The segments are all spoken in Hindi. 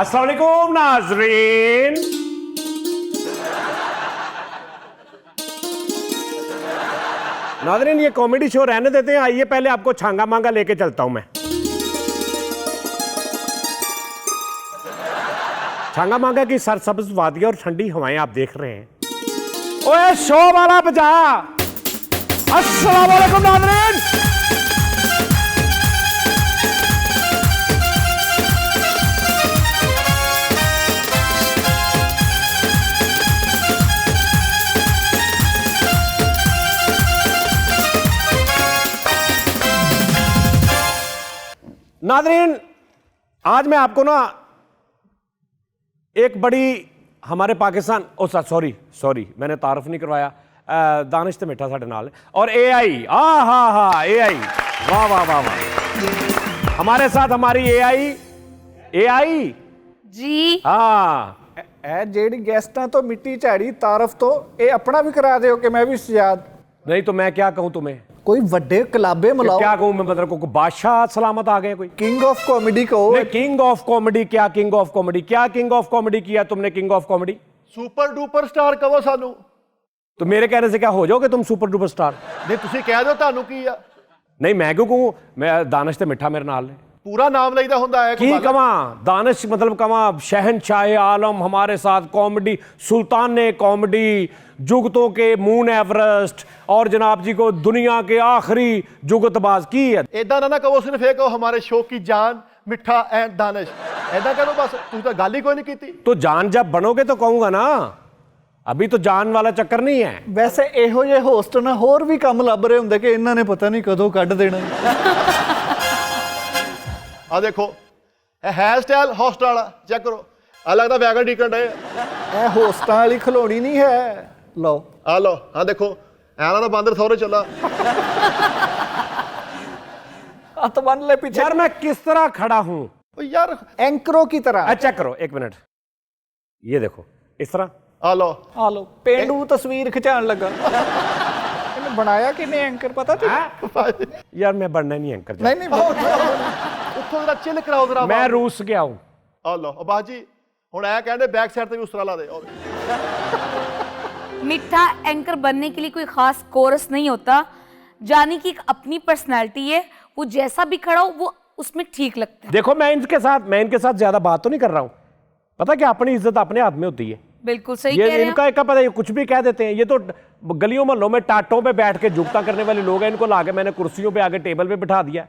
अस्सलाम वालेकुम नाजरीन। नाजरीन ये कॉमेडी शो रहने देते हैं, आइए पहले आपको छांगा मांगा लेके चलता हूं मैं। छांगा मांगा की सरसब्ज वादियां और ठंडी हवाएं आप देख रहे हैं। ओए शो वाला बजा। अस्सलाम वालेकुम नाजरीन। नाज़रीन आज मैं आपको ना एक बड़ी हमारे पाकिस्तान सॉरी मैंने तारफ नहीं करवाया। दानिश ते मिठा साढ़े नाल और AI AI वाह वाह वाह वाह। हमारे साथ हमारी AI जी हाँ जेडी गेस्टां तो मिट्टी झाड़ी तारफ तो ये अपना भी करा दो कि मैं भी सजाद। नहीं तो मैं क्या कहूं तुम्हें, कोई वड्डे कलाबे मिलाओ। क्या कहूं मैं, मतलब को बादशाह सलामत आ गए कोई। किंग ऑफ कॉमेडी को किंग ऑफ कॉमेडी क्या किंग ऑफ कॉमेडी क्या किंग ऑफ कॉमेडी किया तुमने? King of comedy super duper star कहो सानू। तो मेरे कहने से क्या हो जाओगे तुम सुपर डुपर स्टार? नहीं तुसी कह दो तानू की आ। नहीं मैं क्यों कहूं, मैं दानिश ते मिठा मेरे नाल ने पूरा नाम लईदा हुंदा है की कमा दानिश मतलब कमा शहनशाह आलम हमारे साथ कॉमेडी सुल्तान कॉमेडी जुगतों के मून एवरेस्ट और जनाब जी को दुनिया के आखिरी जुगतबाज की है। इदा ना कहो, सिर्फ ये कहो हमारे शो की जान मिठा एंड दानिश। ऐदा कह दो बस, तू तो गल ही कोई नहीं की। तो जान जब बनोगे तो कहूंगा ना, अभी तो जान वाला चक्कर नहीं है। वैसे एहो जे होस्ट ना होर भी काम लभ रहे हुंदे कि इन्हां ने पता नहीं कदों कढ देना। आ देखो हेयर स्टाइल होस्ट वाला चेक करो, आ लगदा वैगन टिकट है। ए होस्टां वाली खिलौनी नहीं है। लो आ लो, हाँ देखो ऐना ना बंदर सौरे चला। हथ बन ले पीछे। यार मैं किस तरह खड़ा हूं यार एंकरों की तरह। चेक करो एक मिनट, ये देखो इस तरह। आ लो पेंडू तस्वीर खिंचान लगा। इन्हें बनाया किने एंकर पता तुझे? यार मैं बनना नहीं एंकर। नहीं उत्थों जरा चिल कराओ जरा। मैं रूस गया हूं। आ लो बाजी हुण ऐ कहंदे बैक साइड ते भी उस तरह ला दे। मिठा एंकर बनने के लिए कोई खास कोर्स नहीं होता, जानी कि एक अपनी पर्सनालिटी है, वो जैसा भी खड़ा हो वो उसमें ठीक लगता है। देखो मैं इनके साथ ज्यादा बात तो नहीं कर रहा हूं, पता क्या अपनी इज्जत अपने हाथ में होती है। बिल्कुल सही ये कह रहे हैं। इनका पता है कुछ भी कह देते हैं। ये तो गलियों मोहल्लों में टाटों पे बैठ के जुगता करने वाले लोग हैं, इनको लाके मैंने कुर्सियों पे आगे टेबल पे बिठा दिया।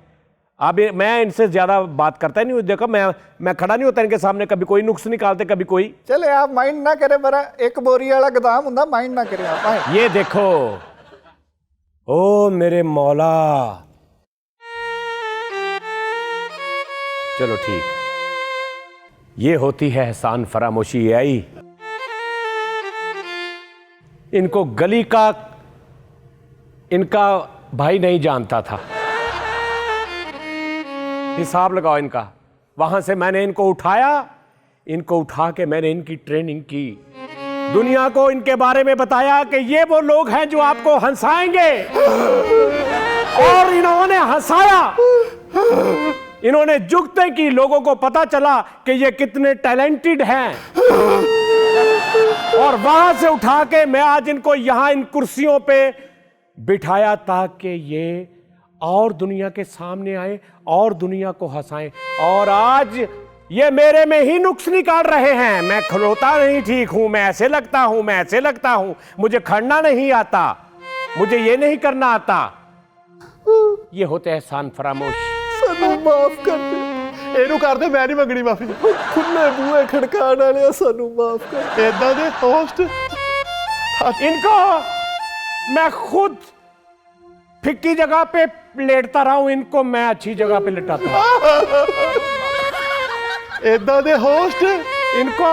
अब मैं इनसे ज्यादा बात करता ही नहीं। देखो मैं खड़ा नहीं होता इनके सामने, कभी कोई नुक्स निकालते कभी कोई। चले आप माइंड ना करे, बरा एक बोरी वाला गोदाम हुंदा, माइंड ना करे आप। ये देखो ओ मेरे मौला, चलो ठीक, ये होती है एहसान फरामोशी। AI इनको गली का इनका भाई नहीं जानता था। हिसाब लगाओ इनका। वहां से मैंने इनको उठा के मैंने इनकी ट्रेनिंग की, दुनिया को इनके बारे में बताया कि ये वो लोग हैं जो आपको हंसाएंगे, और इन्होंने हंसाया। इन्होंने जुगते की, लोगों को पता चला कि ये कितने टैलेंटेड हैं, और वहां से उठा के मैं आज इनको यहां इन कुर्सियों पे बिठाया ताकि ये और दुनिया के सामने आए और दुनिया को हंसाएं। और आज ये मेरे में ही नुक्स निकाल रहे हैं। मैं खलोता नहीं ठीक हूं, मैं ऐसे लगता हूं, मुझे खड़ना नहीं आता, मुझे ये नहीं करना आता। ये होते हैं एहसान फरामोश। सानू माफ कर दे। एनू कर दे, मैं नहीं मंगनी माफी। खुले बूहे खड़काने वाले सानू माफ कर। इदां दे होस्ट इनको मैं खुद फिक्की जगह पे लेटता रहा हूं, इनको मैं अच्छी जगह पे लेटाता हूं। इदां दे होस्ट इनको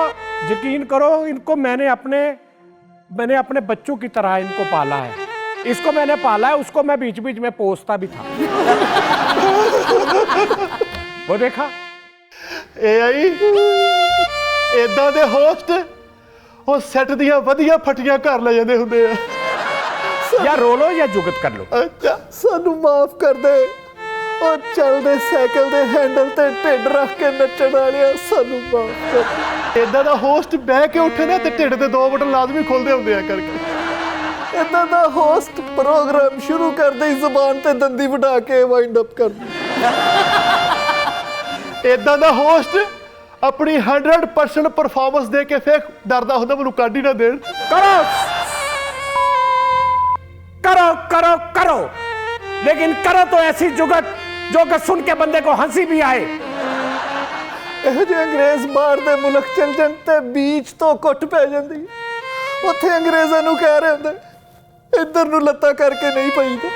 यकीन करो, इनको मैंने अपने बच्चों की तरह इनको पाला है। इसको मैंने पाला है, उसको मैं बीच बीच में पोसता भी था। वो देखा AI इदां दे होस्ट ਉਹ ਸੈੱਟ ਦੀਆਂ ਵਧੀਆ ਫਟੀਆਂ ਘਰ ਲੈ ਜਾਂਦੇ ਹੁੰਦੇ ਆ। या रो लो या जुगत कर लो। अच्छा सानू माफ कर दे, ਉਹ ਚੱਲਦੇ ਸਾਈਕਲ ਦੇ ਹੈਂਡਲ ਤੇ ਢਿੱਡ ਰੱਖ ਕੇ ਨੱਚਣ ਵਾਲਿਆ ਸਾਨੂੰ ਮਾਫ ਕਰ। ਇਦਾਂ ਦਾ ਹੋਸਟ ਬਹਿ ਕੇ ਉੱਠੇ ਨਾ ਤੇ ਢਿੱਡ ਦੇ 2 ਬਟਨ ਲਾਜ਼ਮੀ ਖੁੱਲਦੇ ਹੁੰਦੇ ਆ ਕਰਕੇ। ਇਦਾਂ ਦਾ ਹੋਸਟ ਪ੍ਰੋਗਰਾਮ ਸ਼ੁਰੂ ਕਰਦੇ ਹੀ ਜ਼ਬਾਨ ਤੇ ਦੰਦੀ ਵਢਾ ਕੇ ਵਾਈਂਡ ਅਪ ਕਰ ਇਦਾਂ ਦਾ ਹੋਸਟ ਆਪਣੀ 100% ਪਰਫਾਰਮੈਂਸ ਦੇ ਕੇ ਫੇਰ ਡਰਦਾ ਹੁੰਦਾ ਮੈਨੂੰ ਕੱਢ ਹੀ ਨਾ ਦੇਣ। करो करो करो करो, लेकिन करो तो ऐसी जुगत जो कि सुन के बंदे को हंसी भी आए। ਇਹੋ ਜਿਹੇ ਅੰਗਰੇਜ਼ ਬਾਹਰ ਦੇ ਮੁਲਕ ਚਲ ਜਾਣ ਤੇ ਬੀਚ ਤੋਂ ਕੁੱਟ ਪੈ ਜਾਂਦੀ ਹੈ। ਉੱਥੇ ਅੰਗਰੇਜ਼ਾਂ ਨੂੰ ਕਹਿ ਰਹੇ ਹੁੰਦੇ ਇੱਧਰ ਨੂੰ ਲੱਤਾਂ ਕਰਕੇ ਨਹੀਂ ਪਈਦਾ।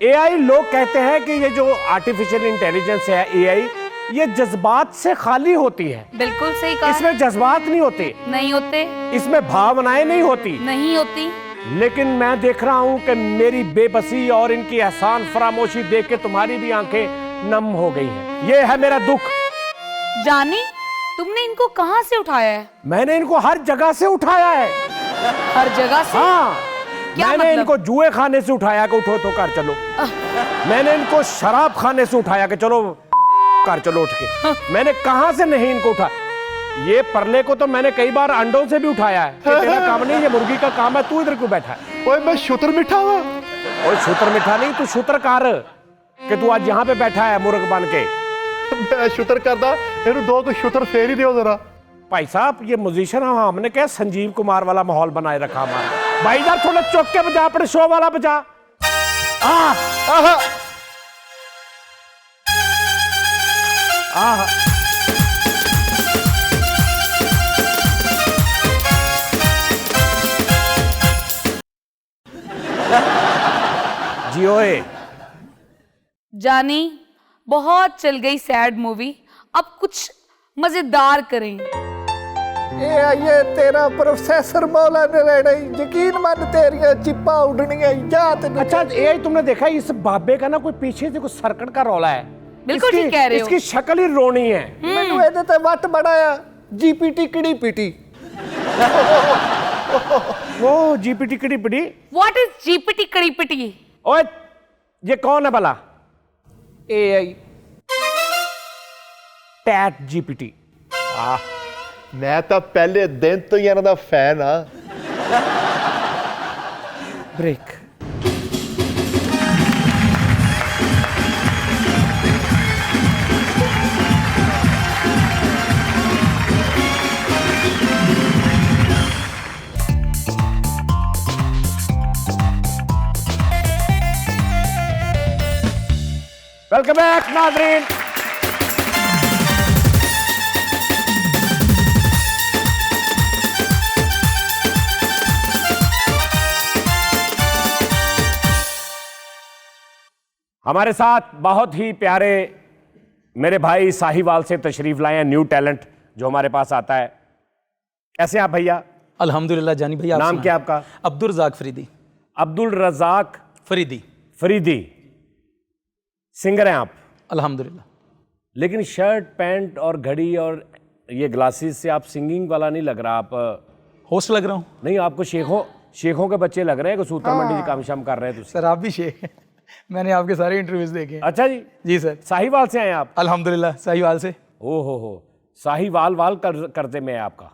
एआई लोग कहते हैं कि ये जो आर्टिफिशियल इंटेलिजेंस है एआई, ये जज्बात से खाली होती है। बिल्कुल सही कहा। इसमें जज्बात नहीं होते, नहीं होते, इसमें भावनाएं नहीं होती। नहीं होती। लेकिन मैं देख रहा हूं कि मेरी बेबसी और इनकी एहसान फरामोशी देख के तुम्हारी भी आंखें नम हो गई हैं। ये है मेरा दुख। जानी, तुमने इनको कहाँ से उठाया है? मैंने इनको हर जगह से उठाया है। हर जगह से? हाँ, क्या मैंने मतलब? इनको जुए खाने से उठाया कि उठो तो कर चलो। मैंने इनको शराब खाने से उठाया कि चलो कर चलो उठ के। मैंने कहां से नहीं इनको उठा। ये परले को तो मैंने कई बार अंडों से भी उठाया है कि तेरा काम नहीं, ये मुर्गी का काम है, तू इधर क्यों बैठा है? ਓਏ ਮੈਂ ਸ਼ੁਤਰ ਮਿੱਠਾ ਵਾ। और शूतर मिठा नहीं, तू शूत्रकार कि तू आज यहाँ पे बैठा है मुर्ग बन के। ਮੈਂ ਸ਼ੁਤਰ ਕਰਦਾ, ਇਹਨੂੰ 2 ਕੁ ਸ਼ੁਤਰ ਫੇਰ ਹੀ ਦਿਓ ਜ਼ਰਾ। भाई साहब ये म्यूजिशियन हमने क्या संजीव कुमार वाला माहौल बनाए रखा हमारा। भाई साहब थोड़ा चौक के बजा, अपने शो वाला बजा। ਆਹਾ आह जियोए। जानी, बहुत चल गई सैड मूवी, अब कुछ मजेदार करें। ਇਹ ਆਈਏ ਤੇਰਾ ਪ੍ਰੋਫੈਸਰ ਮੌਲਾ ਨੇ ਲੈਣਾ ਹੀ। ਯਕੀਨ ਮੰਨ ਤੇਰੀਆਂ ਚਿੱਪਾਂ ਉੱਡਣੀਆਂ ਜਾ ਤੈਨੂੰ। अच्छा एआई तुमने देखा इस बाबे का ना कोई पीछे से कोई सर्कट का रौला है। बिल्कुल ठीक कह रहे हो। इसकी शक्ल ही रोनी है। ਮੈਨੂੰ ਇਹਦੇ ਤੇ ਵੱਟ ਬੜਾ ਆ। जीपीटी किड़ी पीटी। वो जीपीटी कड़ी पिटी। What is जीपीटी कड़ी पिटी? ओए ये कौन है भला? AI chat GPT. ਮੈਂ ਤਾਂ ਪਹਿਲੇ ਦਿਨ ਤੋਂ ਹੀ ਇਹਨਾਂ ਦਾ ਫੈਨ ਆ। ब्रेक। वेलकम बैक नाज़रीन। हमारे साथ बहुत ही प्यारे मेरे भाई साहिवाल से तशरीफ लाए हैं, न्यू टैलेंट जो हमारे पास आता है। कैसे आप भैया? अल्हम्दुलिल्लाह जानी भैया। आप नाम सुनाएं। क्या आपका? अब्दुल रज़ाक फरीदी। अब्दुल रज़ाक फरीदी। फरीदी। सिंगर हैं आप? अल्हम्दुलिल्लाह। लेकिन शर्ट पैंट और घड़ी और ये ग्लासेस से आप सिंगिंग वाला नहीं लग रहा। आप होस्ट लग रहा हूँ नहीं, आपको शेखों के बच्चे लग रहे हैं कि सूत्र मंडी से काम शाम कर रहे हैं। सर। आप भी शेख हैं। मैंने आपके सारे इंटरव्यूज देखे हैं। अच्छा जी। जी सर। साहिवाल से आए आप? अल्हम्दुलिल्लाह साहिवाल से। ओ हो साहिवाल वाल करते में आपका।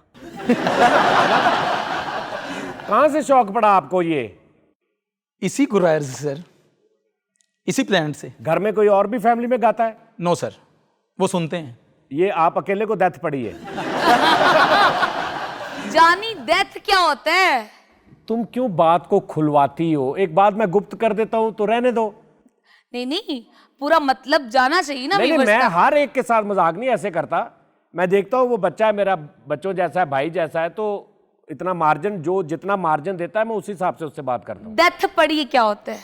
कहां से शौक पड़ा आपको ये? इसी कुरायर से सर, इसी प्लानट से। घर में कोई और भी फैमिली में गाता है? नो सर, वो सुनते हैं। ये आप अकेले को डेथ पड़ी है? जानी, डेथ क्या होता है? तुम क्यों बात को खुलवाती हो? एक बात मैं गुप्त कर देता हूं तो रहने दो। नहीं नहीं, पूरा मतलब जाना चाहिए ना। नहीं, viewers मैं का। हर एक के साथ मजाक नहीं ऐसे करता। मैं देखता हूँ वो बच्चा है मेरा, बच्चों जैसा है, भाई जैसा है, तो इतना मार्जिन, जो जितना मार्जिन देता है मैं उस हिसाब से उससे बात करता हूँ। डेथ पड़ी क्या होता है?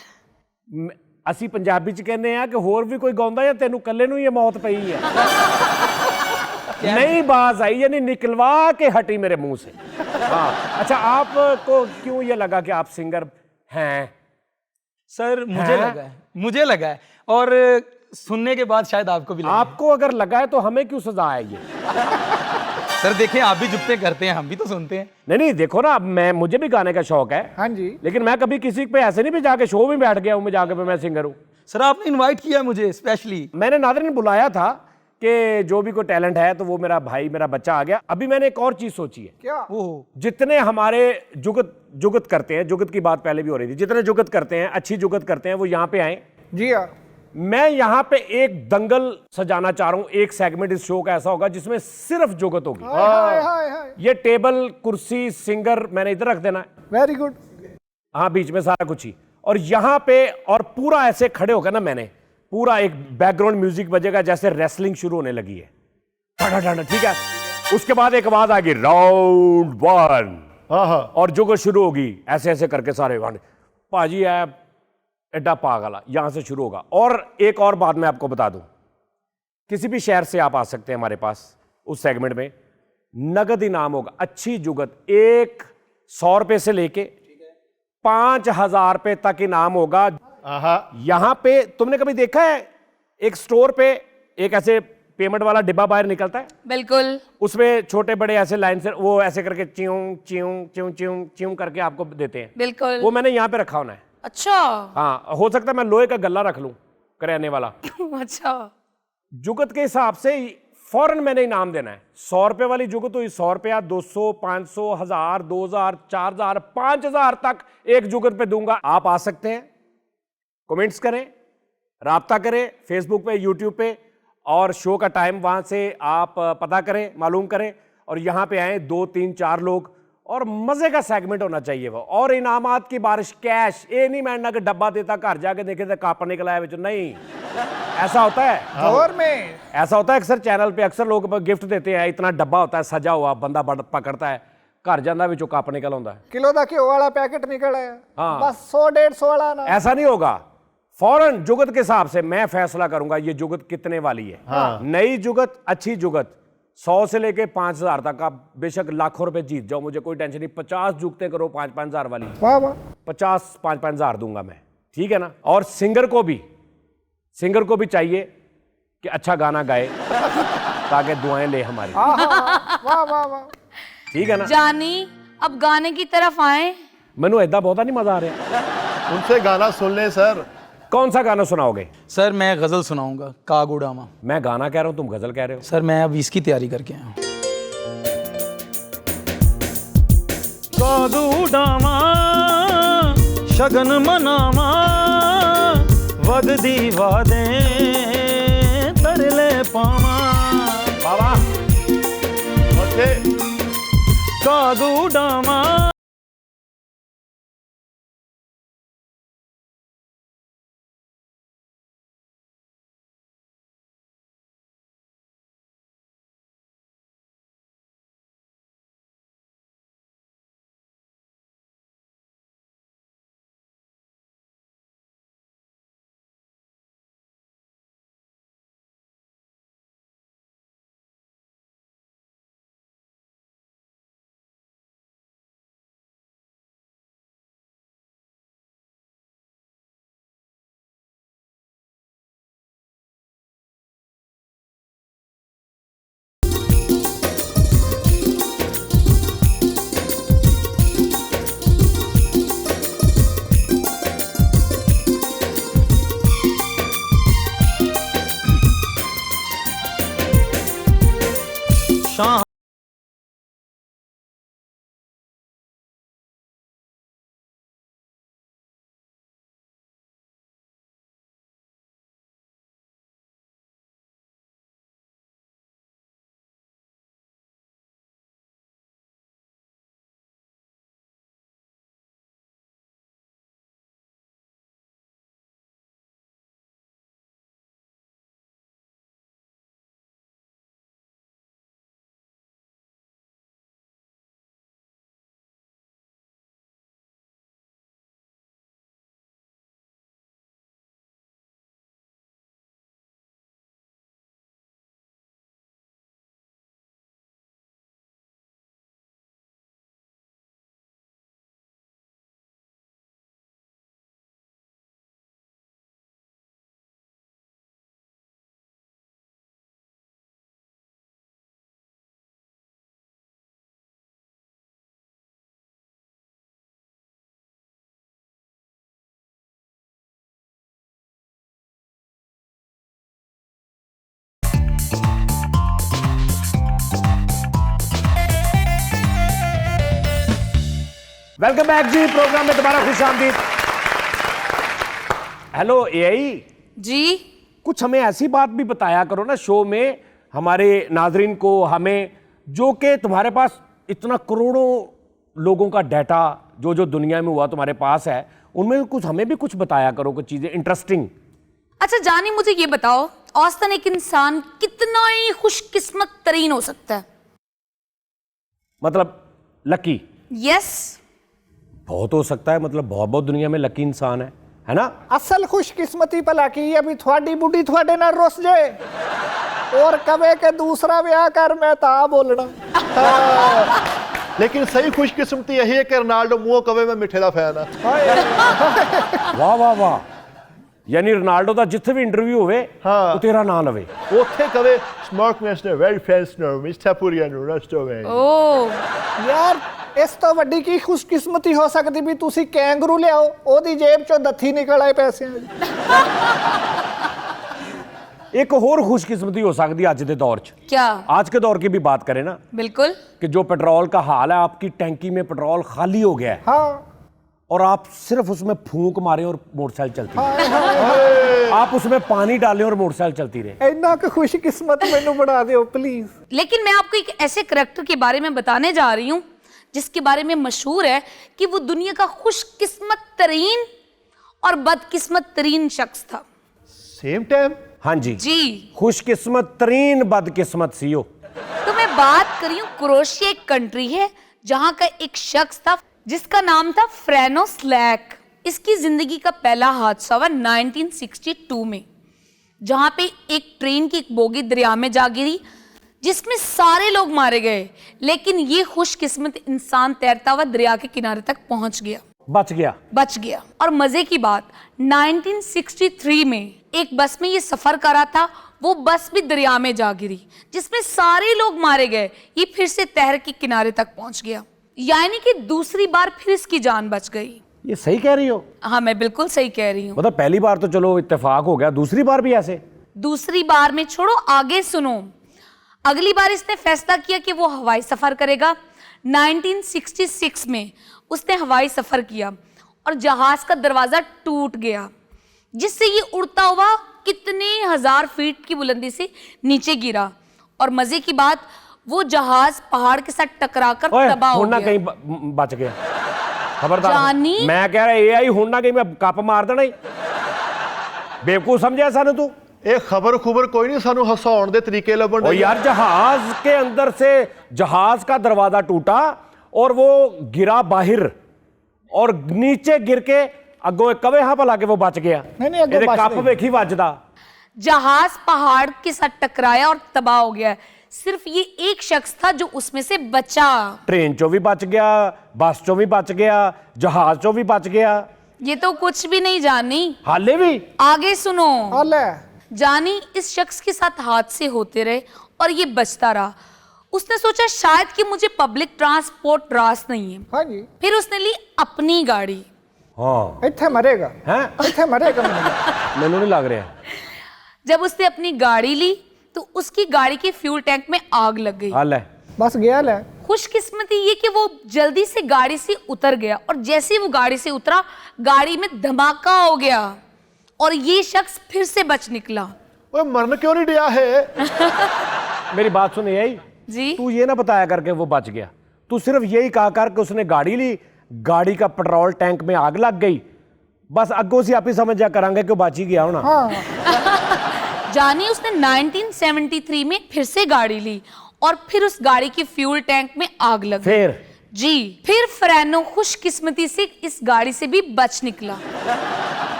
ਅਸੀਂ ਪੰਜਾਬੀ ਚ ਕਹਿੰਦੇ ਆ ਕਿ ਹੋਰ ਵੀ ਕੋਈ ਗਾਉਂਦਾ ਜਾਂ ਤੈਨੂੰ ਕੱਲੇ ਨੂੰ ਹੀ ਇਹ ਮੌਤ ਪਈ ਹੈ। नहीं बाज आई, यानी निकलवा के हटी मेरे मुंह से। हाँ, अच्छा आपको क्यों ये लगा कि आप सिंगर हैं? सर मुझे लगा है और सुनने के बाद शायद आपको भी लगा। आपको अगर लगा है तो हमें क्यों सजा है ये? सर देखें, आप भी जुगते करते हैं, हम भी तो सुनते हैं। नहीं नहीं, देखो ना, अब मैं, मुझे भी गाने का शौक है, हाँ जी। लेकिन मैं कभी किसी पे ऐसे नहीं भी जाके शो में बैठ गया हूं, मैं जाके मैं सिंगर हूं। सर आपने इनवाइट किया मुझे स्पेशली। मैंने नादर ने बुलाया था कि जो भी कोई टैलेंट है, तो वो मेरा भाई, मेरा बच्चा आ गया। अभी मैंने एक और चीज सोची है। क्या? ओह, जितने हमारे जुगत जुगत करते हैं, जुगत की बात पहले भी हो रही थी, जितने जुगत करते हैं, अच्छी जुगत करते हैं, वो यहाँ पे आए। जी हाँ। मैं यहाँ पे एक दंगल सजाना चाह रहा हूं। एक सेगमेंट इस शो का ऐसा होगा जिसमें सिर्फ जुगत होगी। हाय हाय हाय। ये टेबल, कुर्सी, सिंगर मैंने इधर रख देना है। Very good. हाँ, बीच में सारा कुछ ही, और यहाँ पे और पूरा ऐसे खड़े होकर ना, मैंने पूरा एक बैकग्राउंड म्यूजिक बजेगा जैसे रेसलिंग शुरू होने लगी है। ठीक है। उसके बाद एक आवाज आएगी, राउंड 1, हाँ हाँ। और जुगत शुरू होगी ऐसे ऐसे करके सारे भाजी है एड्डा पागला, यहां से शुरू होगा। और एक और बात मैं आपको बता दूं, किसी भी शहर से आप आ सकते हैं हमारे पास। उस सेगमेंट में नगद इनाम होगा, अच्छी जुगत, 100 रुपए से लेके 5000 रुपए तक इनाम होगा। यहां पे तुमने कभी देखा है एक स्टोर पे एक ऐसे पेमेंट वाला डिब्बा बाहर निकलता है, बिल्कुल। उसमें छोटे बड़े ऐसे लाइन से वो ऐसे करके च्यूं च्यूं च्यूं च्यूं च्यूं करके आपको देते हैं। बिल्कुल। वो मैंने यहां पे रखा होना है। अच्छा। हाँ, हो सकता है मैं लोहे का गल्ला रख लूं, करियाने वाला। अच्छा। जुगत के हिसाब से फौरन मैंने इनाम देना है। 100 रुपए वाली जुगत हुई, 100 रुपया, 200, 500, 1000, 2000, 4000, 5000 तक एक जुगत पे दूंगा। आप आ सकते हैं, कमेंट्स करें, राब्ता करें फेसबुक पे, यूट्यूब पे, और शो का टाइम वहां से आप पता करें, मालूम करें, और यहां पे आए 2, 3, 4 लोग, और मजे का सेगमेंट होना चाहिए वो, और इनामात की बारिश, कैश। ये नहीं मैं ना कि डब्बा देता, घर जाके देखे तो कापड़ निकला है, नहीं ऐसा होता है। और में ऐसा होता है अक्सर चैनल पे, अक्सर लोग गिफ्ट देते हैं, इतना डब्बा होता है सजा हुआ, बंदा पकड़ता है, घर जाना भी कप निकल आता है, किलो का घ्यो वाला पैकेट निकल आया। हाँ। बस 100-150 वाला ना। ऐसा नहीं होगा। फौरन जुगत के हिसाब से मैं फैसला करूंगा ये जुगत कितने वाली है। हाँ। नई जुगत, अच्छी जुगत, 100 से लेके 5000 तक। आप बेशक लाखों रुपए जीत जाओ, मुझे कोई टेंशन नहीं। 50 जुगते करो 5-5 हजार वाली, वाह वाह। 50 5-5 हजार दूंगा मैं, ठीक है ना। और सिंगर को भी चाहिए कि अच्छा गाना गाए ताकि दुआएं ले हमारी, वाह वाह वाह। ठीक है ना। जानी, अब गाने की तरफ आए। मैनू ऐदा बहुता नहीं मजा आ रहा। उनसे गाना सुन ले सर। कौन सा गाना सुनाओगे? सर मैं गजल सुनाऊंगा, कागुडामा। मैं गाना कह रहा हूं, तुम गजल कह रहे हो। सर मैं अब इसकी तैयारी करके आया हूं। कागुडामा शगन मनामा वगदी वादे तरले पामा। बाबा कागुडामा वेलकम बैक जी, प्रोग्राम में दोबारा खुश आमदीद। हेलो एआई, जी कुछ हमें ऐसी बात भी बताया करो ना शो में हमारे नाजरीन को, हमें, जो कि तुम्हारे पास इतना करोड़ों लोगों का डाटा जो जो दुनिया में हुआ तुम्हारे पास है, उनमें कुछ हमें भी कुछ बताया करो, कुछ चीजें इंटरेस्टिंग। अच्छा जानी, मुझे ये बताओ, औसतन एक इंसान कितना ही खुशकिस्मत तरीन हो सकता है? मतलब लकी? यस। बहुत हो सकता है, मतलब बहुत बहुत दुनिया में लकी इंसान है ना? असल खुशकिस्मती भला की है भी थोड़ी बुढ़ी थोड़े ना रुस जाए और कवे के दूसरा ब्याह कर, मैं ता बोलना। लेकिन सही खुशकिस्मती यही है कि रोनाल्डो मुंह कवे में मिठे दा फैन है। वाह वाह वाह, यानी रोनाल्डो का जिथे भी इंटरव्यू होवे हाँ। वो तेरा ना लवे। ਉੱਥੇ ਕਵੇ ਸਮਾਰਟ ਮਿਸਟਰ ਵੈਰੀ ਫੈਂਸ ਨੋ ਮਿਸਟਰ ਪੁਰੀਆਨੋ ਰੈਸਟੋਰੈਂਟ। ओ यार इस तो वड्डी की खुशकिस्मती हो सकती भी तुसी कैंगरू लियाओ, ओदी जेब चो दथी निकल आए पैसे। एक होर खुशकिस्मती हो सकती है आज के दौर च, क्या? आज के दौर की भी बात करें ना, बिल्कुल। कि जो पेट्रोल का हाल है, आपकी टैंकी में पेट्रोल खाली हो गया है हाँ और आप सिर्फ उसमें फूंक मारे और मोटरसाइकिल चलती रहे, आप उसमें पानी डालें और मोटरसाइकिल चलती रहे। इन्ना की खुशकिस्मत मैनू बना दो प्लीज। लेकिन मैं आपको एक ऐसे करैक्टर के बारे में बताने जा रही हूँ जिसके बारे में मशहूर है कि वो दुनिया का खुशकिस्मत तरीन और बदकिस्मत तरीन शख्स था। Same time? हाँ जी जी, खुशकिस्मत तरीन बदकिस्मत सी हो। तो मैं बात कर रही हूँ, क्रोएशिया एक कंट्री है जहाँ का एक शख्स था जिसका नाम था फ्रेनो स्लैक। इसकी जिंदगी का पहला हादसा हुआ 1962 में, जहां पे एक ट्रेन की एक बोगी दरिया में जा गिरी जिसमें सारे लोग मारे गए, लेकिन ये खुशकिस्मत इंसान तैरता हुआ दरिया के किनारे तक पहुंच गया, बच गया। और मजे की बात, 1963 में एक बस में ये सफर कर रहा था, वो बस भी दरिया में जा गिरी जिसमें सारे लोग मारे गए, ये फिर से तैर के किनारे तक पहुंच गया, यानी कि दूसरी बार फिर इसकी जान बच गई। ये सही कह रही हो? हाँ, मैं बिल्कुल सही कह रही हूँ। मतलब पहली बार तो चलो इत्तेफाक हो गया, दूसरी बार भी ऐसे? दूसरी बार में छोड़ो, आगे सुनो। अगली बार इसने फैसला किया कि वो हवाई सफर करेगा। 1966 में उसने हवाई सफर किया और जहाज का दरवाजा टूट गया, जिससे ये उड़ता हुआ कितने हजार फीट की बुलंदी से नीचे गिरा। और मजे की बात, वो जहाज पहाड़ के साथ टकराकर तबाह हो ना गया। कहीं बच गया। खबरदार, जानी? मैं कह रहा एआई हुन ना कहीं मैं कप मार देना ही। बेवकूफ समझा सानू तू? ਇਹ ਖਬਰ ਖੁਬਰ ਕੋਈ नहीं, सानू हसाउण दे तरीके लभण ओ यार, जहाज के अंदर से जहाज का दरवाजा टूटा और वो गिरा बाहर और नीचे गिर के अगो कवे हाँ भला के वो बच गया। नहीं, अगों ਇਹਦੇ बच कप नहीं। वेखी वजदा। जहाज पहाड़ के साथ टकराया और तबाह हो गया। सिर्फ ये एक शख्स था जो उसमें से बचा। ट्रेन चो भी बच गया, बस चो भी बच गया, जहाज चो भी बच गया। ये तो कुछ भी नहीं जानी, हाले भी आगे सुनो। अले जानी, इस शख्स के साथ हादसे होते रहे और ये बचता रहा। उसने सोचा शायद कि मुझे पब्लिक ट्रांसपोर्ट रास नहीं है, हाँ जी, फिर उसने ली अपनी गाड़ी। हाँ इत्थे मरेगा, हैं? इत्थे मरेगा। मैनू नहीं लग रहा। जब उसने अपनी गाड़ी ली तो उसकी गाड़ी के फ्यूल टैंक में आग लग गई। हाल है बस गया ले। खुशकिस्मती ये कि वो जल्दी से गाड़ी से उतर गया और जैसे ही वो गाड़ी से उतरा, गाड़ी में धमाका हो गया और ये शख्स फिर से बच निकला। ओए मरन क्यों नहीं दिया है? मेरी बात सुन यही जी, तू ये ना बताया करके वो बच गया, तू सिर्फ यही कहा कर कि उसने गाड़ी ली, गाड़ी का पेट्रोल टैंक में आग लग गई, बस अगो से आप ही समझ जा करांगे कि बच ही गया होना। हाँ जानी, उसने 1973 में फिर से गाड़ी ली और फिर उस गाड़ी के फ्यूल टैंक में आग लग गई। फिर जी, फिर फ्रेनो खुशकिस्मती से इस गाड़ी से भी बच निकला।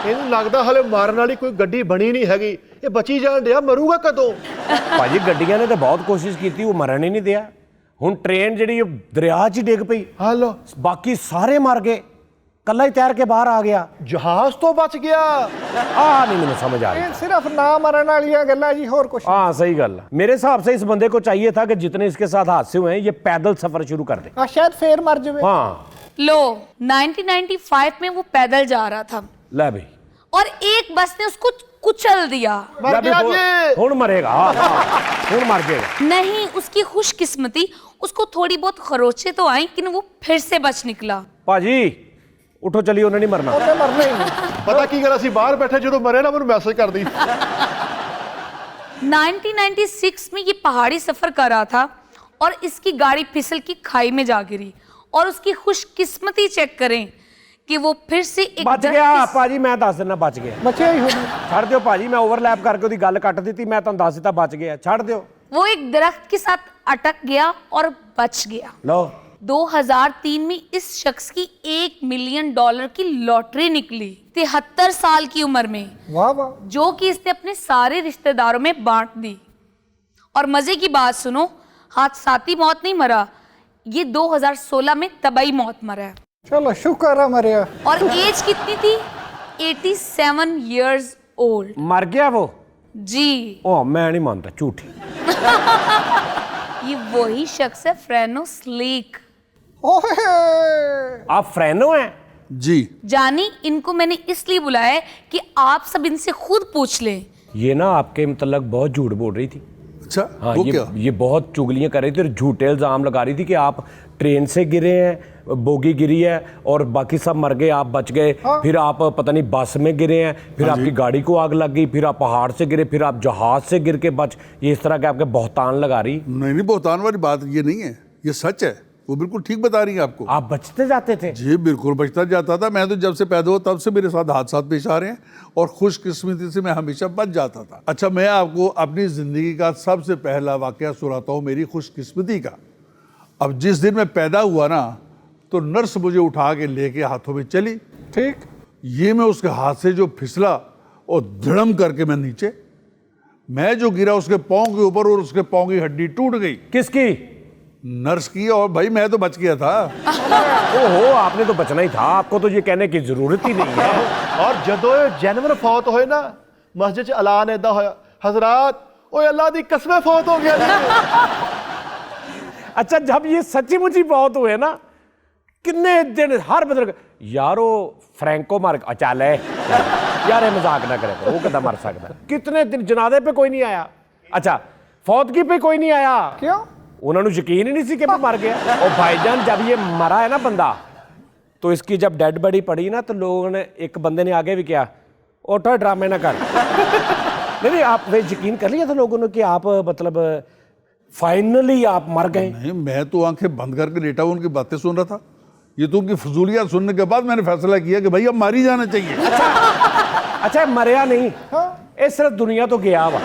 ਇਹਨੂੰ ਲੱਗਦਾ ਹਲੇ ਮਾਰਨ ਵਾਲੀ ਕੋਈ ਗੱਡੀ ਬਣੀ ਨਹੀਂ ਹੈਗੀ, ਇਹ ਬਚੀ ਜਾਣ ਡਿਆ, ਮਰੂਗਾ ਕਦੋਂ? ਭਾਜੀ ਗੱਡੀਆਂ ਨੇ ਤਾਂ ਬਹੁਤ ਕੋਸ਼ਿਸ਼ ਕੀਤੀ, ਉਹ ਮਰਨ ਹੀ ਨਹੀਂ ਦਿਆ। ਹੁਣ ਟ੍ਰੇਨ ਜਿਹੜੀ ਉਹ ਦਰਿਆ 'ਚ ਹੀ ਡਿੱਗ ਪਈ, ਹਲੋ ਬਾਕੀ ਸਾਰੇ ਮਰ ਗਏ, ਕੱਲਾ ਹੀ ਤੈਰ ਕੇ ਬਾਹਰ ਆ ਗਿਆ। ਜਹਾਜ਼ ਤੋਂ ਬਚ ਗਿਆ। ਆਹ नहीं मैंने समझ आ रही। ये सिर्फ ना मरन वाली गल्ला जी, और कुछ हाँ सही गल है। मेरे हिसाब से इस बंदे को चाहिए था कि जितने इसके साथ हादसे हुए हैं ये पैदल सफर शुरू कर दे। हाँ, शायद फिर मर जावे। हाँ लो, 1995 में वो पैदल जा रहा था ले भाई, और एक बस ने उसको कुचल दिया। मर गया जी। हुण मरेगा, हुण मर जाएगा। नहीं, उसकी खुशकिस्मती, उसको थोड़ी बहुत खरोचे तो आई, लेकिन वो फिर से बच निकला। भाजी उठो चलिए, उन्हें नहीं मरना। ਉਹਨੇ ਮਰਨਾ ਹੀ ਨਹੀਂ। ਪਤਾ ਕੀ ਗੱਲ, ਅਸੀਂ ਬਾਹਰ ਬੈਠੇ ਜਦੋਂ ਮਰੇ ਨਾ ਮੈਨੂੰ ਮੈਸੇਜ ਕਰ ਦੀ। 1996 में ये पहाड़ी सफर कर रहा था और इसकी गाड़ी फिसल की खाई में जा गिरी, और उसकी खुशकिस्मती चेक करें कि वो फिर से एक बच दरख्त गया के- भाजी, मैं दस देना बच गया। ਬਚਿਆ ਹੀ ਹੋਣਾ। ਛੱਡ ਦਿਓ ਭਾਜੀ, ਮੈਂ ਓਵਰਲੈਪ ਕਰਕੇ ਉਹਦੀ ਗੱਲ ਕੱਟ ਦਿੱਤੀ, ਮੈਂ ਤੁਹਾਨੂੰ ਦੱਸ ਦਿੱਤਾ ਬਚ ਗਿਆ, ਛੱਡ ਦਿਓ। वो एक दरख्त के साथ अटक गया और बच गया। ਲਓ 2003 में इस शख्स की $1 मिलियन की लॉटरी निकली 73 साल की उम्र में, ਵਾਹ ਵਾਹ। जो कि इसने अपने सारे रिश्तेदारों में बांट दी। और मजे की बात सुनो, हादसाती मौत नहीं मरा, ये 2016 में तबाही मौत मरा है। ਚਲੋ ਸ਼ੁਕਰ ਆ ਮਰਿਆ। और एज कितनी थी? 87 years old। मर गया वो? जी, ओ मैं नहीं मानता, झूठी। ये वही शख्स है फ्रेनो स्लीक। ਓਏ आप फ्रेनो हैं? जी। जानी, इनको मैंने इसलिए बुलाया है कि आप सब इनसे खुद पूछ लें। ये ना आपके मतलब बहुत झूठ बोल रही थी। अच्छा हाँ, वो ये क्या? ये बहुत चुगलियां कर रही थी और झूठे इल्जाम लगा रही थी कि आप ट्रेन से गिरे हैं, बोगी गिरी है और बाकी सब मर गए, आप बच गए। फिर आप पता नहीं बस में गिरे हैं, फिर हाँ जी। आपकी गाड़ी को आग लग गई, फिर आप पहाड़ से गिरे, फिर आप जहाज से गिर के बच। ये इस तरह के आपके बहतान लगा रही। नहीं नहीं, बहुतान वाली बात ये नहीं है, ये सच है। वो बिल्कुल ठीक बता रही है आपको। आप बचते जाते थे? जी बिल्कुल बचता जाता था। मैं तो जब से पैदा हुआ तब से मेरे साथ हादसात पेश आ रहे हैं, और खुशकिस्मती से मैं हमेशा बच जाता था। अच्छा, मैं आपको अपनी ज़िंदगी का सबसे पहला वाक़या सुनाता हूँ, मेरी खुशकिस्मती का। अब जिस दिन मैं पैदा हुआ ना, तो नर्स मुझे उठा के लेके हाथों में चली। ਠੀਕ। ये मैं उसके हाथ से जो फिसला और धड़म करके मैं नीचे, मैं जो गिरा उसके पाँव के ऊपर, और उसके पाँव की हड्डी टूट गई। किसकी? नर्स की। और भाई मैं तो बच गया था। ओहो, आपने तो बचना ही था, आपको तो ये कहने की जरूरत ही नहीं है। ਔਰ ਜਦੋਂ ਇਹ ਜਾਨਵਰ ਫੌਤ ਹੋਏ ਨਾ, ਮਸਜਿਦ 'ਚ ਐਲਾਨ ਇਦਾਂ ਹੋਇਆ, ਹਜ਼ਰਾਤ ਓਏ ਅੱਲਾ ਦੀ ਕਸਮ ਫੌਤ ਹੋ ਗਿਆ ਜੀ। अच्छा, जब ये सच्ची मुची बहुत हुए ना, कितने दिन हर बदल यारो फ्रैंको मार चल है यार, ये मजाक ना करे, वो कदा मर सकता। कितने दिन जनादे पे कोई नहीं आया। अच्छा, फौतगी पे कोई नहीं आया, ਕਿਉਂ? उन्होंने यकीन ही नहीं सी कि मैं मर गया। और भाईजान जब ये मरा है ना बंदा, तो इसकी जब डेड बॉडी पड़ी ना, तो लोगों ने, एक बंदे ने आगे भी किया, ओठो ड्रामे ना कर। नहीं, आप वे यकीन कर लिया था लोगों ने कि आप मतलब फाइनली आप मर गए। नहीं, मैं तो आंखें बंद करके लेटा हुआ उनकी बातें सुन रहा था। ये तो उनकी फजूलियात सुनने के बाद मैंने फैसला किया कि भाई अब मार ही जाना चाहिए। अच्छा, मरिया नहीं, ये सिर्फ दुनिया तो गया हुआ।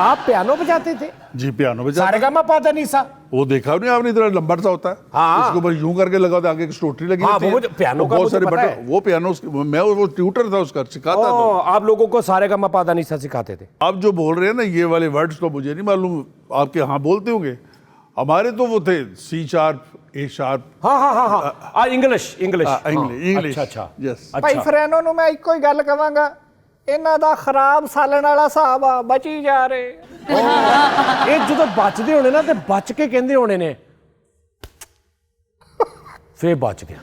आप पियानो बजाते थे? जी पियानो बजा। सारेगामा पादा नहीं सा? वो देखा नहीं आपने, इतना लंबा सा होता है। हाँ। इसको बस यूं करके लगा था, आगे एक स्टोटरी लगी हाँ, होती है। वो पियानो का बहुत मुझे सारे पता बटन। है। वो पियानो मैं वो ट्यूटर था उसका, सिखाता था। आप लोगों को सारेगामा पादा नहीं सा सिखाते थे? आप जो बोल रहे हैं ना ये वाले वर्ड्स, तो मुझे नहीं मालूम, आपके यहाँ बोलते होंगे। हमारे तो वो थे C शार्प, A शार्प। हाँ हाँ हाँ हाँ, इंग्लिश इंग्लिश इंग्लिश। अच्छा अच्छा यस। ਭਾਈ ਫਰੈਨੋ ਨੂੰ ਮੈਂ ਇੱਕੋ ਹੀ ਗੱਲ ਕਵਾਂਗਾ, ਇਹਨਾਂ ਦਾ ਖਰਾਬ ਸਾਲਣ ਵਾਲਾ ਹਿਸਾਬ ਆ, ਬਚੀ ਜਾ ਰਹੇ। ਇਹ ਜਦੋਂ ਬਚਦੇ ਹੋਣੇ ਨਾ, ਤੇ ਬਚ ਕੇ ਕਹਿੰਦੇ ਹੋਣੇ ਨੇ ਫੇਰ ਬਚ ਗਿਆ।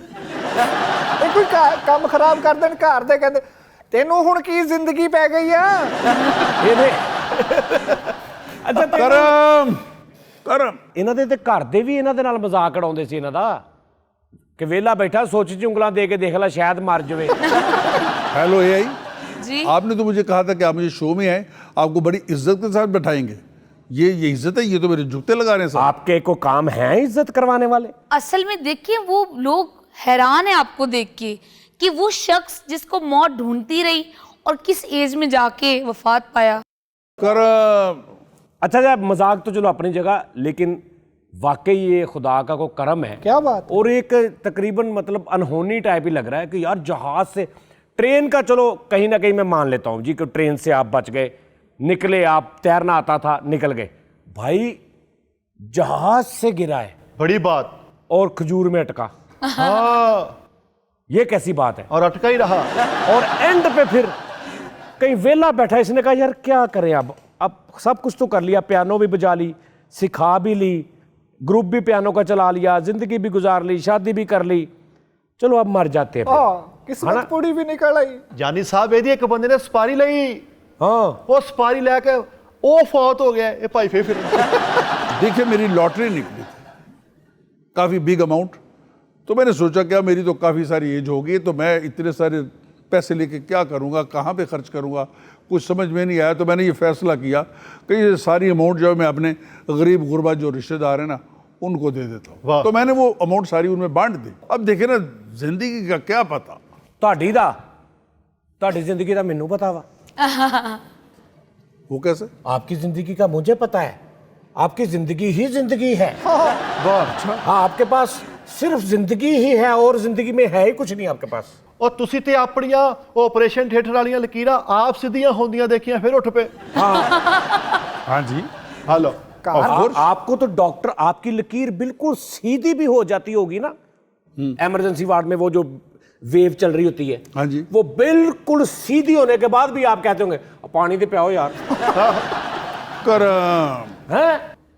ਇਹ ਕੋਈ ਕੰਮ ਖਰਾਬ ਕਰ ਦੇਣ ਘਰ ਦੇ, ਕਹਿੰਦੇ ਤੈਨੂੰ ਹੁਣ ਕੀ ਜ਼ਿੰਦਗੀ ਪੈ ਗਈ ਆ। ਇਹਦੇ ਅੱਛਾ, करम करम। ਇਹਨਾਂ ਦੇ ਤੇ ਘਰ ਦੇ ਵੀ ਇਹਨਾਂ ਦੇ ਨਾਲ ਮਜ਼ਾਕ ਉਡਾਉਂਦੇ ਸੀ ਇਹਨਾਂ ਦਾ, ਕਿ ਵਿਹਲਾ ਬੈਠਾ ਸੋਚ ਚ ਉਂਗਲਾਂ ਦੇ ਕੇ ਦੇਖ ਲੈ, ਸ਼ਾਇਦ ਮਰ ਜਾਵੇ। हेलो AI, जी, आपने तो मुझे कहा था कि आप मुझे शो में आए, आपको बड़ी इज्जत के साथ बैठाएंगे। ये इज्जत है? ये तो मेरे जूते लगा रहे हैं साहब। आपके को काम है इज्जत करवाने वाले? असल में देखिए, वो लोग हैरान है आपको देख के कि वो शख्स जिसको मौत ढूंढती रही और किस एज में जाके वफात पाया। करम। अच्छा यार, मजाक तो चलो अपनी जगह, लेकिन वाकई ये खुदा का को करम है। क्या बात। और एक तकरीबन मतलब अनहोनी टाइप ही लग रहा है कि यार जहाज से, ट्रेन का चलो कहीं ना कहीं मैं मान लेता हूँ जी कि ट्रेन से आप बच गए, निकले, आप तैरना आता था, निकल गए। भाई जहाज से गिरा है बड़ी बात। और खजूर में अटका, हाँ, ये कैसी बात है? और अटका ही रहा। और एंड पे फिर कहीं वेला बैठा, इसने कहा यार क्या करें, अब सब कुछ तो कर लिया, पियानो भी बजा ली, सिखा भी ली, ग्रुप भी पियानो का चला लिया, जिंदगी भी गुजार ली, शादी भी कर ली, चलो अब मर जाते हैं फिर। ਕਿਸਮਤ ਪੂਰੀ ਵੀ ਨਿਕਲ ਆਈ। ਜਾਨੀ ਸਾਹਿਬ ਇਹਦੀ ਇੱਕ ਬੰਦੇ ਨੇ ਸਪਾਰੀ ਲਈ, हाँ ਉਹ ਸਪਾਰੀ ਲੈ ਕੇ ਉਹ ਫੌਤ ਹੋ ਗਿਆ, ਇਹ ਭਾਈ ਫਿਰ देखिए मेरी लॉटरी निकली थी, काफ़ी बिग अमाउंट। तो मैंने सोचा क्या मेरी तो काफ़ी सारी एज होगी, तो मैं इतने सारे पैसे लेके क्या करूँगा, कहाँ पे खर्च करूँगा, कुछ समझ में नहीं आया। तो मैंने ये फैसला किया कि ये सारी अमाउंट जो है मैं अपने गरीब गुरबा जो रिश्तेदार हैं ना उनको दे देता हूँ। तो मैंने वो अमाउंट सारी उनमें बांट दी। अब देखिए ना, जिंदगी का क्या पता। ਤੁਹਾਡੀ ਦਾ ਤੁਹਾਡੀ ਜ਼ਿੰਦਗੀ ਦਾ ਮੈਨੂੰ ਪਤਾ ਵਾ। वो कैसे? आपकी जिंदगी का मुझे पता है, आपकी जिंदगी ही जिंदगी है। हाँ, आपके पास सिर्फ जिंदगी ही है और जिंदगी में है ही कुछ नहीं आपके पास। ਉਹ ਤੁਸੀਂ ਤੇ ਆਪਣੀਆਂ ਆਪਰੇਸ਼ਨ ਥੀਏਟਰ ਵਾਲੀਆਂ ਲਕੀਰਾਂ ਆਪ ਸਿੱਧੀਆਂ ਹੁੰਦੀਆਂ ਦੇਖੀਆਂ ਫਿਰ ਉੱਠ ਪਏ। हाँ जी, ਹਲੋ आपको तो डॉक्टर आपकी लकीर बिल्कुल सीधी भी हो जाती होगी ना, इमरजेंसी वार्ड में वो जो वेव चल रही होती है, हाँ जी। वो बिल्कुल सीधी होने के बाद भी आप कहते होंगे पानी दे पियाओ यार। करम। ਹੈ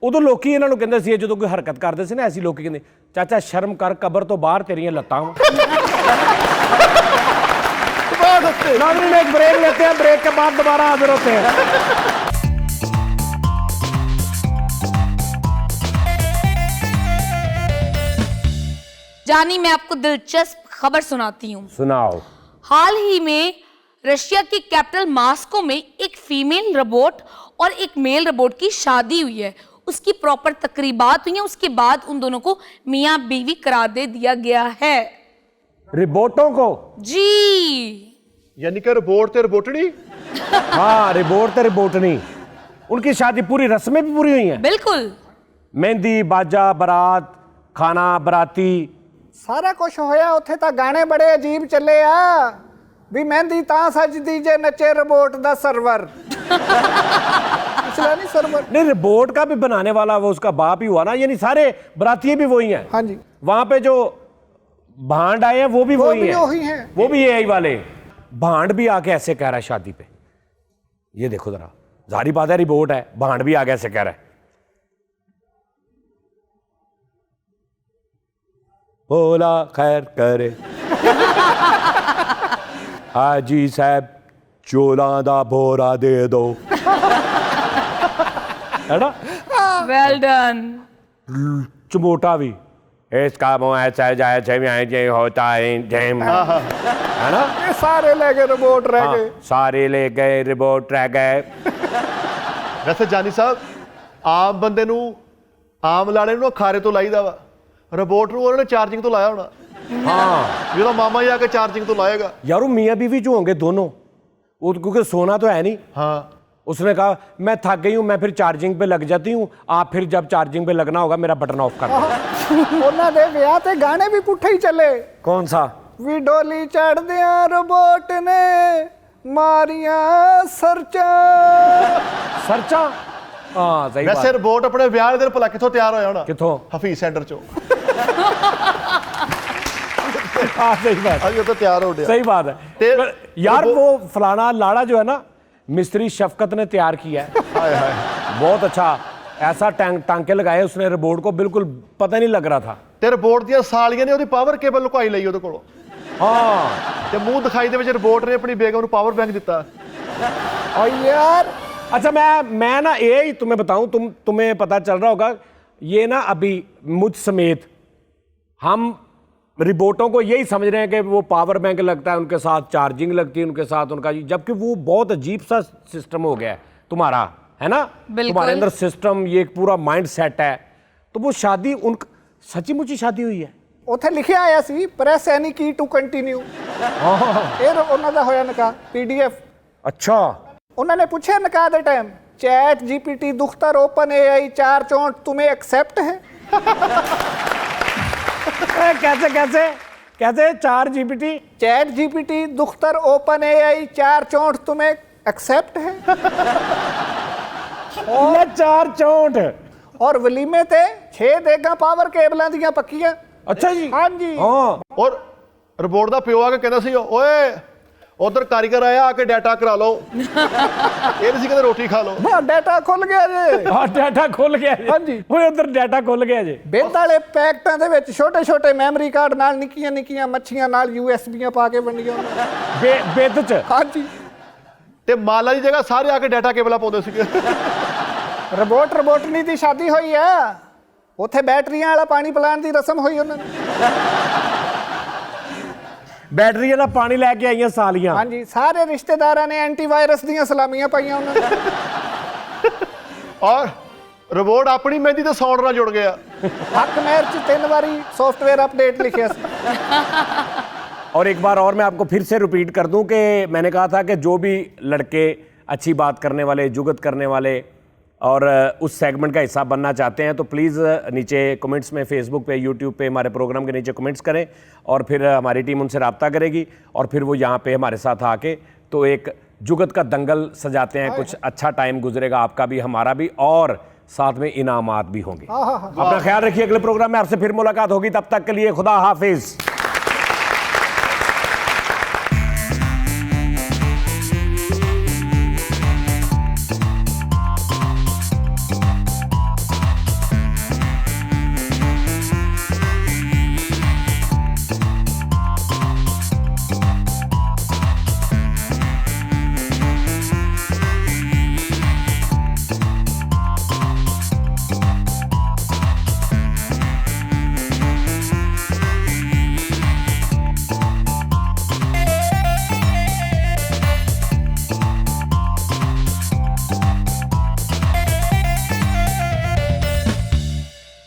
ਉਦੋਂ ਲੋਕੀ ਇਹਨਾਂ ਨੂੰ ਕਹਿੰਦੇ ਸੀ ਜਦੋਂ ਕੋਈ ਹਰਕਤ ਕਰਦੇ ਸੀ ਨਾ ਐਸੀ ਲੋਕੀ ਕਹਿੰਦੇ ਚਾਚਾ ਸ਼ਰਮ ਕਰ, ਕਬਰ ਤੋਂ ਬਾਹਰ ਤੇਰੀਆਂ ਲੱਤਾਂ ਵਾ। नाज़रीन एक ब्रेक लेते हैं, ब्रेक के बाद दोबारा हाजिर होते हैं। जानी मैं आपको दिलचस्प खबर सुनाती हूँ। सुनाओ। हाल ही में रशिया की कैपिटल मॉस्को में एक फीमेल रोबोट और एक मेल रोबोट की शादी हुई है। उसकी प्रॉपर तकरीबात हुई है, उसके बाद उन दोनों को मियाँ बीवी करार दे दिया गया है। रिपोर्टों को जी ਯਾਨੀ ਕਿ ਰਿਪੋਰਟ ਤੇ ਰਿਪੋਰਟੜੀ। हाँ, रिपोर्ट तो रिपोर्ट नहीं, उनकी शादी पूरी रस्में भी पूरी हुई हैं। बिल्कुल। मेहंदी, बाजा, बारात, खाना, बराती। ਸਾਰਾ ਕੁਝ ਹੋਇਆ। ਉੱਥੇ ਤਾਂ ਗਾਣੇ ਬੜੇ ਅਜੀਬ ਚੱਲੇ ਆ ਵੀ ਮਹਿੰਦੀ ਤਾਂ ਸਜਦੀ ਜੇ ਨੱਚੇ ਰਿਮੋਟ ਦਾ ਸਰਵਰ। ਪਿਛਲਾ ਨਹੀਂ ਸਰਵਰ। नहीं, रिपोर्ट का भी बनाने वाला वो उसका बाप ही हुआ ना, यानी सारे बराती भी वही हैं। हाँ जी। वहां पे जो भांड आए हैं वो भी वही भी हैं। वही हैं। वो भी यही वाले। भांड भी आके ऐसे कह रहा है शादी पे, ये देखो जरा, जारी बात है रिपोर्ट है, भांड भी आगे ऐसे कह रहा है बोला खैर करे हाजी साहब चोला दा बोरा दे दो। है ना? Well done. चमोटा भी इसका मुंह ऐसा जैसे होता है, है ना? ਇਹ ਸਾਰੇ ਲੈ ਕੇ ਰਿਮੋਟ ਰਹਿ हाँ, ਗਏ। सारे ले गए, रिपोर्ट रह गए। ਵੈਸੇ ਜਾਨੀ ਸਾਹਿਬ ਆਮ ਬੰਦੇ ਨੂੰ ਆਮ ਲਾੜੇ ਨੂੰ ਖਾਰੇ ਤੋਂ ਲਾਈਦਾ ਵਾ, ਰਿਪੋਰਟ ਨੂੰ ਉਹਨਾਂ ਨੇ ਚਾਰਜਿੰਗ ਤੋਂ ਲਾਇਆ ਹੋਣਾ। हाँ ਜਿਹੜਾ ਮਾਮਾ ਹੀ ਆ ਕੇ ਚਾਰਜਿੰਗ ਤੋਂ ਲਾਏਗਾ। यार वो मियाँ बीवी जो होंगे दोनों, वो क्योंकि सोना तो है नहीं। हाँ, उसने कहा मैं थक गई हूँ, मैं फिर चार्जिंग पे लग जाती हूँ, आप फिर जब चार्जिंग पे लगना होगा मेरा बटन ऑफ कर दो। ਉਹਨਾਂ ਦੇ ਵਿਆਹ ਤੇ ਗਾਣੇ ਵੀ ਪੁੱਠੇ ਹੀ ਚੱਲੇ। कौन सा? ਵੀ ਡੋਲੀ ਚੜਦਿਆਂ ਰਿਮੋਟ ਨੇ ਮਾਰੀਆਂ ਸਰਚਾਂ। सरचा? हाँ सही ਵੈਸੇ बात। ਰਿਪੋਰਟ ਆਪਣੇ ਵਿਆਹ ਦੇ ਦਿਨ ਭਲਾ ਕਿੱਥੋਂ ਤਿਆਰ ਹੋਇਆ ਹੋਣਾ? किथों? ਹਫੀਜ਼ ਸੈਂਟਰ ਚੋਂ। हाँ सही बात, ਅੱਜ ਉਹ ਤਾਂ ਤਿਆਰ ਹੋ ਗਿਆ। सही बात है। ते- पर यार वो- वो फलाना लाड़ा जो है ना, मिस्त्री शफकत ने तैयार किया है, ਹਾਏ ਹਾਏ। बहुत अच्छा। ऐसा टांके लगाए उसने रिपोर्ट को, बिल्कुल पता नहीं लग रहा था। ਤੇ ਰਿਪੋर्ट ਦੀਆਂ ਸਾਲੀਆਂ ਨੇ ਉਹਦੀ ਪਾਵਰ ਕੇਬਲ ਲੁਕਾਈ ਲਈ ਉਹਦੇ ਕੋਲੋਂ, हाँ ਤੇ ਮੂੰਹ ਦਿਖਾਈ ਦੇ ਵਿੱਚ ਰਿਪੋਰਟ ਨੇ ਆਪਣੀ ਬੇਗਮ ਨੂੰ ਪਾਵਰ ਬੈਂਕ ਦਿੱਤਾ। ਓ ਯਾਰ अच्छा मैं ना ये तुम्हें बताऊं, तुम्हें पता चल रहा होगा, ये ना अभी मुझ समेत हम रिपोर्टों को यही समझ रहे हैं कि वो पावर बैंक लगता है, उनके साथ चार्जिंग लगती है, उनके साथ उनका, जबकि वो बहुत अजीब सा सिस्टम हो गया है तुम्हारा, है ना? बिल्कुल। तुम्हारे अंदर सिस्टम, ये एक पूरा माइंड सेट है। तो वो शादी उन सच्ची मुच्ची शादी हुई है। ਉੱਥੇ ਲਿਖਿਆ ਆਇਆ ਸੀ press any key to continue. ਇਹ ਉਹਨਾਂ ਦਾ ਹੋਇਆ ਨਿਕਾਹ PDF। अच्छा ਉਹਨਾਂ ਨੇ ਪੁੱਛਿਆ ਨਿਕਾਹ ਦੇ ਟਾਈਮ ਚੈਟ GPT ਦੁਖਤਰ ओपन AI 464 तुम्हें एक्सेप्ट है? कैसे कैसे कैसे 4 GPT? चैट GPT दुख्तर ओपन AI 464 तुम्हें एक्सेप्ट है? 464। और वलीमे ते 6 देगा पावर केबलों ਦੀਆਂ ਪੱਕੀਆਂ। अच्छा जी। हाँ जी। हाँ ਔਰ ਰਿਪੋर्ट ਦਾ ਪਿਓ ਆ ਕੇ ਕਹਿੰਦਾ ਸੀ, ਓਏ ਉਧਰ ਕਾਰੀਗਰ ਆਇਆ ਆ ਕੇ ਡਾਟਾ ਕਰਾ ਲਓ ਇਹ ਨਹੀਂ ਸੀ ਕਹਿੰਦੇ ਰੋਟੀ ਖਾ ਲਓ ਮੈਂ ਡਾਟਾ ਖੁੱਲ ਗਿਆ ਜੇ हाँ डाटा खुल गया जी हाँ जी। वो उधर डाटा खुल गया जी ਬਿੱਲ ਵਾਲੇ ਪੈਕਟਾਂ ਦੇ ਵਿੱਚ ਛੋਟੇ ਛੋਟੇ ਮੈਮਰੀ ਕਾਰਡ ਨਾਲ ਨਿੱਕੀਆਂ ਨਿੱਕੀਆਂ ਮੱਛੀਆਂ ਨਾਲ ਯੂਐਸਬੀਆਂ ਪਾ ਕੇ ਵੰਡੀਆਂ ਉਹਨਾਂ ਨੇ। बेद च ਹਾਂਜੀ ਤੇ ਮਾਲਾ ਦੀ ਜਗ੍ਹਾ ਸਾਰੇ ਆ ਕੇ ਡਾਟਾ ਕੇਬਲਾਂ ਪਾਉਂਦੇ ਸੀਗੇ ਰਬੋਟਨੀ ਦੀ ਸ਼ਾਦੀ ਹੋਈ ਆ ਉੱਥੇ ਬੈਟਰੀਆਂ ਵਾਲਾ ਪਾਣੀ ਪਿਲਾਉਣ ਦੀ ਰਸਮ ਹੋਈ ਉਹਨਾਂ ਨੂੰ। बैटरी ना पानी लैके आई हैं सालियां ਹਾਂਜੀ ਸਾਰੇ ਰਿਸ਼ਤੇਦਾਰਾਂ ਨੇ ਐਂਟੀਵਾਇਰਸ ਦੀਆਂ ਸਲਾਮੀਆਂ ਪਾਈਆਂ ਉਹਨਾਂ ਨੂੰ। ਔਰ ਰਿਬੋਟ ਆਪਣੀ ਮਹਿੰਦੀ ਤੇ ਸਾਊਂਡ ਨਾਲ ਜੁੜ ਗਿਆ ਹੱਕ ਮਹਿਰ ਚ 3 ਵਾਰੀ ਸੌਫਟਵੇयर ਅਪਡੇਟ ਲਿਖਿਆ ਸੀ। और एक बार और मैं आपको फिर से रिपीट कर दूं कि मैंने कहा था कि जो भी लड़के अच्छी बात करने वाले जुगत करने वाले और उस सेगमेंट का हिस्सा बनना चाहते हैं तो प्लीज़ नीचे कमेंट्स में फेसबुक पे यूट्यूब पे हमारे प्रोग्राम के नीचे कमेंट्स करें और फिर हमारी टीम उनसे रब्ता करेगी और फिर वो यहाँ पे हमारे साथ आके तो एक जुगत का दंगल सजाते हैं कुछ अच्छा टाइम गुजरेगा आपका भी हमारा भी और साथ में इनामात भी होंगे अपना ख्याल रखिए अगले प्रोग्राम में आपसे फिर मुलाकात होगी तब तक के लिए खुदा हाफिज।